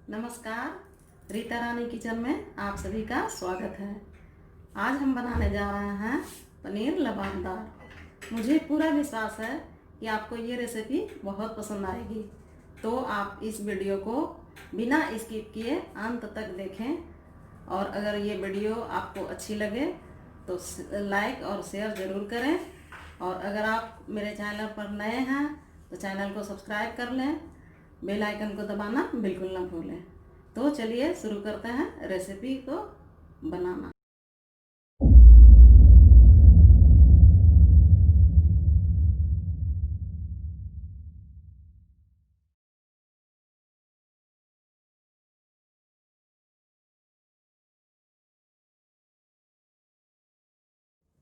नमस्कार, रीता रानी किचन में आप सभी का स्वागत है। आज हम बनाने जा रहे हैं पनीर लबाबदार। मुझे पूरा विश्वास है कि आपको ये रेसिपी बहुत पसंद आएगी, तो आप इस वीडियो को बिना स्किप किए अंत तक देखें। और अगर ये वीडियो आपको अच्छी लगे तो लाइक और शेयर ज़रूर करें। और अगर आप मेरे चैनल पर नए हैं तो चैनल को सब्सक्राइब कर लें, बेल आइकन को दबाना बिल्कुल ना भूलें। तो चलिए शुरू करते हैं रेसिपी को बनाना।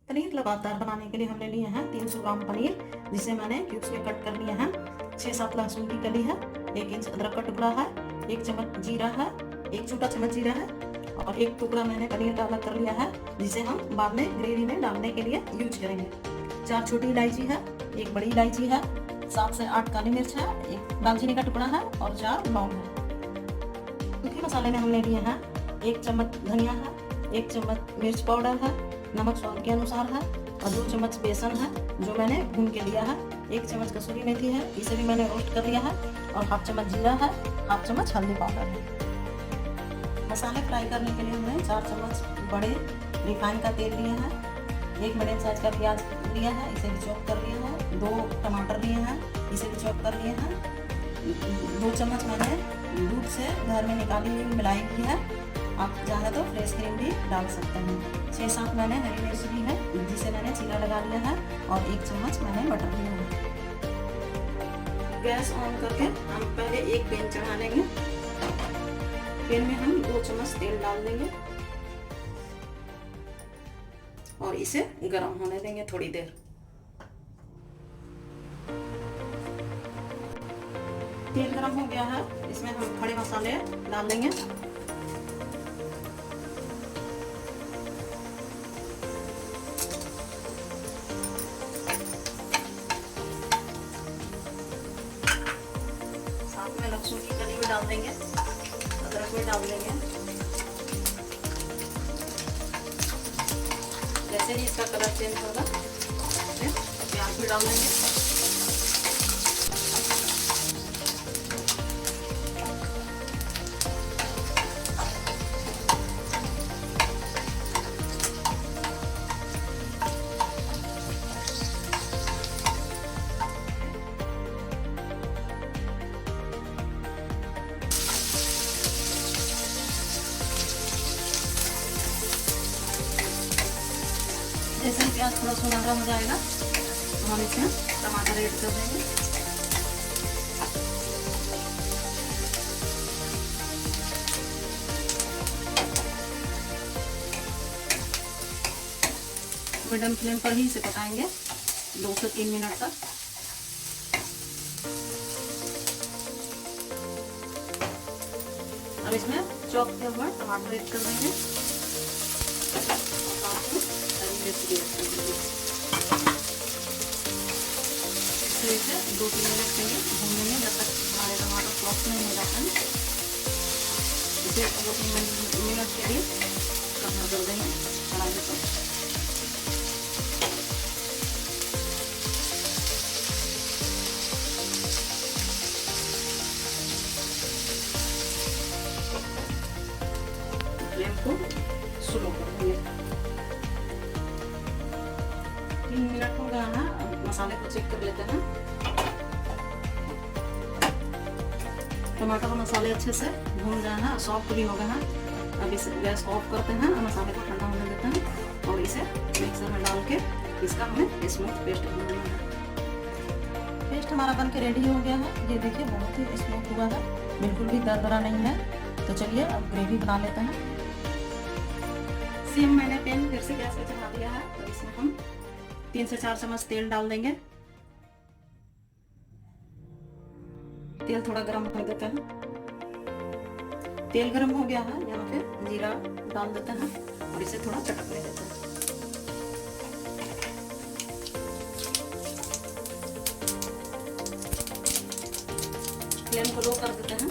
पनीर लबाबदार बनाने के लिए हमने लिए हैं 300 ग्राम पनीर, जिसे मैंने क्यूब्स में कट कर लिया है। 6-7 लहसुन की कली है, 1 इंच अदरक का टुकड़ा है, 1 चम्मच जीरा है, 1 छोटा चम्मच जीरा है और 1 टुकड़ा मैंने पनीर का अलग कर लिया है, जिसे हम बाद में ग्रेवी में डालने के लिए यूज करेंगे। 4 छोटी इलायची है, 1 बड़ी इलायची है, 7 से 8 काली मिर्च है, 1 दालचीनी का टुकड़ा है और 4 लौंग है। सूखे मसाले में हमने लिए हैं 1 चम्मच धनिया है, 1 चम्मच मिर्च पाउडर है, नमक स्वाद के अनुसार है और 2 चम्मच बेसन है जो मैंने भून के लिया है, 1 चम्मच कसूरी मेथी है, इसे भी मैंने रोस्ट कर लिया है और 1/2 चम्मच जीरा है, 1/2 चम्मच हल्दी पाउडर है। मसाले फ्राई करने के लिए हमने 4 चम्मच बड़े रिफाइन का तेल लिया है, 1 मीडियम साइज का प्याज लिया है, इसे भी चॉप कर लिया है, 2 टमाटर लिए हैं, इसे भी चॉप कर लिए हैं, 2 चम्मच मैंने दूध से घर में निकाली हुई मलाई की है, आप चाहे तो फ्रेश क्रीम भी डाल सकते हैं। 6-7 मैंने हरी मिर्च ली है, जिसे मैंने चीरा लगा लिया है और 1 चम्मच मैंने बटर लिया है। गैस ऑन करके हम पहले एक पैन चढ़ा लेंगे। पैन में हम 2 चम्मच तेल डाल देंगे और इसे गर्म होने देंगे थोड़ी देर। तेल गर्म हो गया है, इसमें हम खड़े मसाले डाल देंगे। साथ में लहसुन की कली भी डाल देंगे, अदरक भी डाल देंगे। जैसे ही इसका कलर चेंज होगा प्याज भी डाल देंगे। जैसे ही प्याज थोड़ा सुनहरा हो जाएगा तो हम इसमें टमाटर ऐड कर देंगे। मीडियम फ्लेम पर ही इसे पकाएंगे 2 से 3 मिनट तक। अब इसमें चॉप किया हुआ टमाटर ऐड कर देंगे। इसे 2-3 मिनट के लिए भूनेंगे जब तक हमारे टमाटर सॉफ्ट नहीं हो जाता है। इसे 2-3 मिनट के लिए कवर कर देंगे कढ़ाई को। फ्लेम को स्लो कर देंगे। 3 मिनट हो गया है, मसाले को चेक कर लेते हैं। टमाटर और मसाले अच्छे से भून गए हैं, सॉफ्ट भी हो गए हैं। अब इसे गैस ऑफ करते हैं और मसाले को ठंडा होने देते हैं और इसे मिक्सर में डाल के इसका हमें स्मूथ पेस्ट बनाना है। पेस्ट हमारा बन के रेडी हो गया है। ये देखिए बहुत ही स्मूथ हुआ है, बिल्कुल भी दरदरा नहीं है। तो चलिए अब ग्रेवी बना लेते हैं। सेम मैंने पैन फिर से गैस पे चढ़ा दिया है, तो इसमें हम 3 से 4 चम्मच तेल डाल देंगे। तेल थोड़ा गर्म कर देते हैं। तेल गर्म हो गया है, यहाँ पे जीरा डाल देते हैं और इसे थोड़ा चटकने देते हैं। फ्लेम को लो कर देते हैं।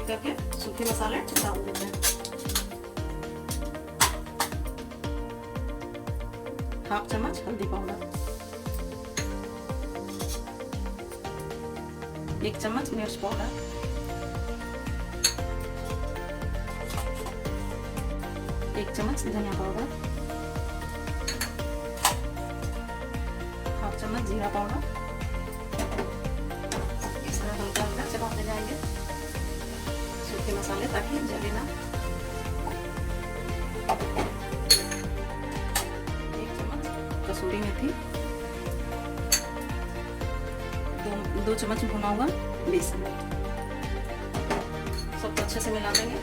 एक करके सूखे मसाले डाल देते हैं। हाफ चम्मच हल्दी पाउडर, 1 चम्मच मिर्च पाउडर, 1 चम्मच धनिया पाउडर, हाफ चम्मच जीरा पाउडर। इस तरह हल्का हल्का चलाते जाएंगे सूखे मसाले ताकि जले ना। 1 चम्मच कसूरी मेथी, 2 चम्मच भुना हुआ बेसन। सबको अच्छे से मिला देंगे।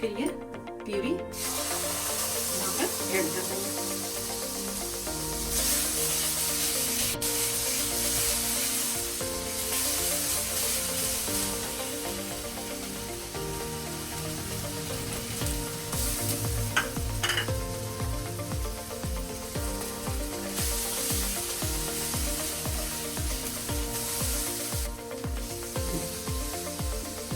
फिर ये प्यूरी यहाँ पर ऐड कर देंगे।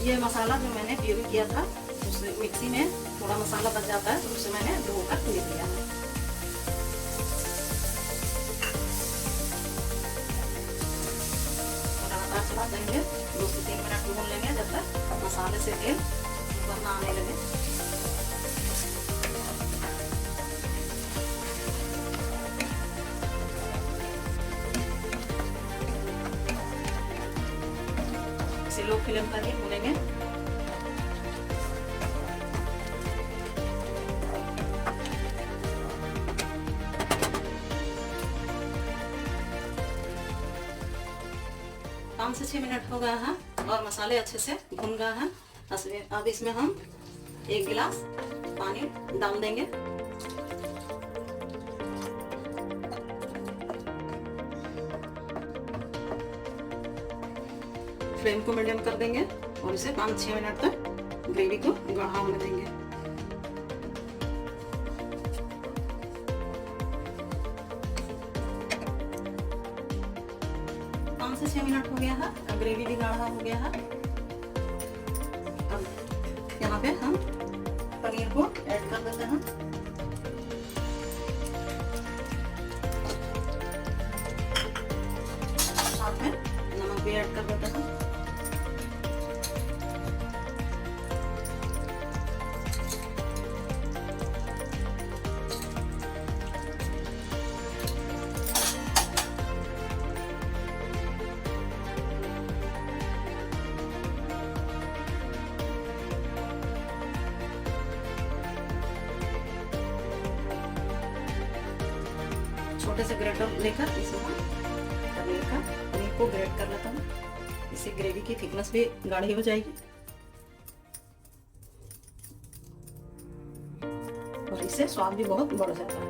ये मसाला जो मैंने प्यूरी किया था, उससे मिक्सी में थोड़ा मसाला बच जाता है तो उससे मैंने धोकर लिख लिया है। लगातार चला देंगे, 2 से 3 मिनट भून लेंगे जब तक मसाले से तेल ऊपर ना आने लगे। इसे लो फ्लेम पर ही भूनेंगे। पाँच से 6 मिनट हो गया है और मसाले अच्छे से भुन गए हैं। अब इसमें हम 1 गिलास पानी डाल देंगे। फ्लेम को मीडियम कर देंगे और इसे 5-6 मिनट तक ग्रेवी को गाढ़ा होने देंगे। 5 से 6 मिनट हो गया है, ग्रेवी भी गाढ़ा हो गया है। अब यहाँ पे हम पनीर को ऐड कर देते हैं। साथ में नमक भी ऐड कर देते हैं। छोटे से ग्रेटर लेकर इसमें पनीर को ग्रेट कर लेता हूँ। इससे ग्रेवी की थिकनेस भी गाढ़ी हो जाएगी और इससे स्वाद भी बहुत बढ़ जाता है।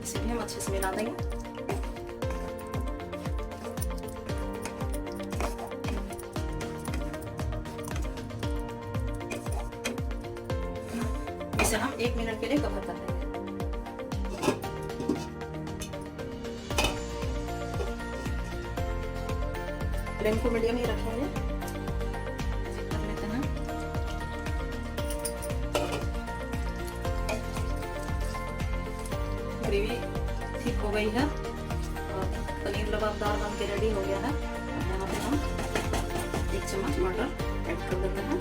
इसे भी हम अच्छे से मिला देंगे। इसे हम 1 मिनट के लिए कवर कर देंगे। फ्लेम को मीडियम ही रखेंगे। चेक कर लेते हैं। ग्रेवी ठीक हो गई है और पनीर लबाबदार बन के रेडी हो गया है। यहाँ पे हम 1 चम्मच मटर ऐड कर देते हैं।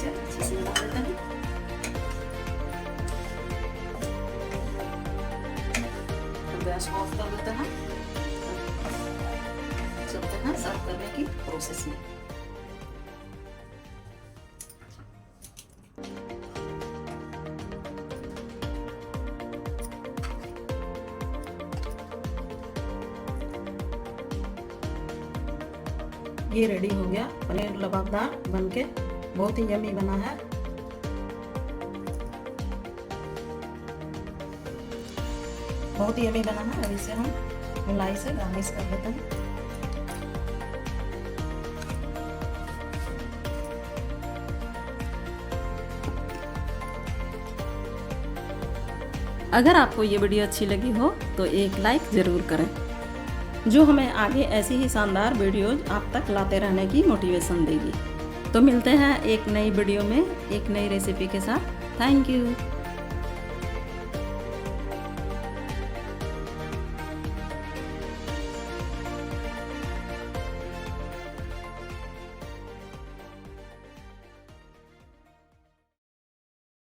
अच्छे से मिला देते हैं। गैस ऑफ कर देते हैं। चलते हैं सर्व करने की प्रोसेस में। ये रेडी हो गया पनीर लबाबदार बनके, बहुत ही यम्मी बना है। बहुत ही यम्मी बना है। और इसे हम मलाई से गार्निश कर लेते हैं। अगर आपको ये वीडियो अच्छी लगी हो तो एक लाइक ज़रूर करें, जो हमें आगे ऐसी ही शानदार वीडियोज आप तक लाते रहने की मोटिवेशन देगी। तो मिलते हैं एक नई वीडियो में एक नई रेसिपी के साथ। Thank you.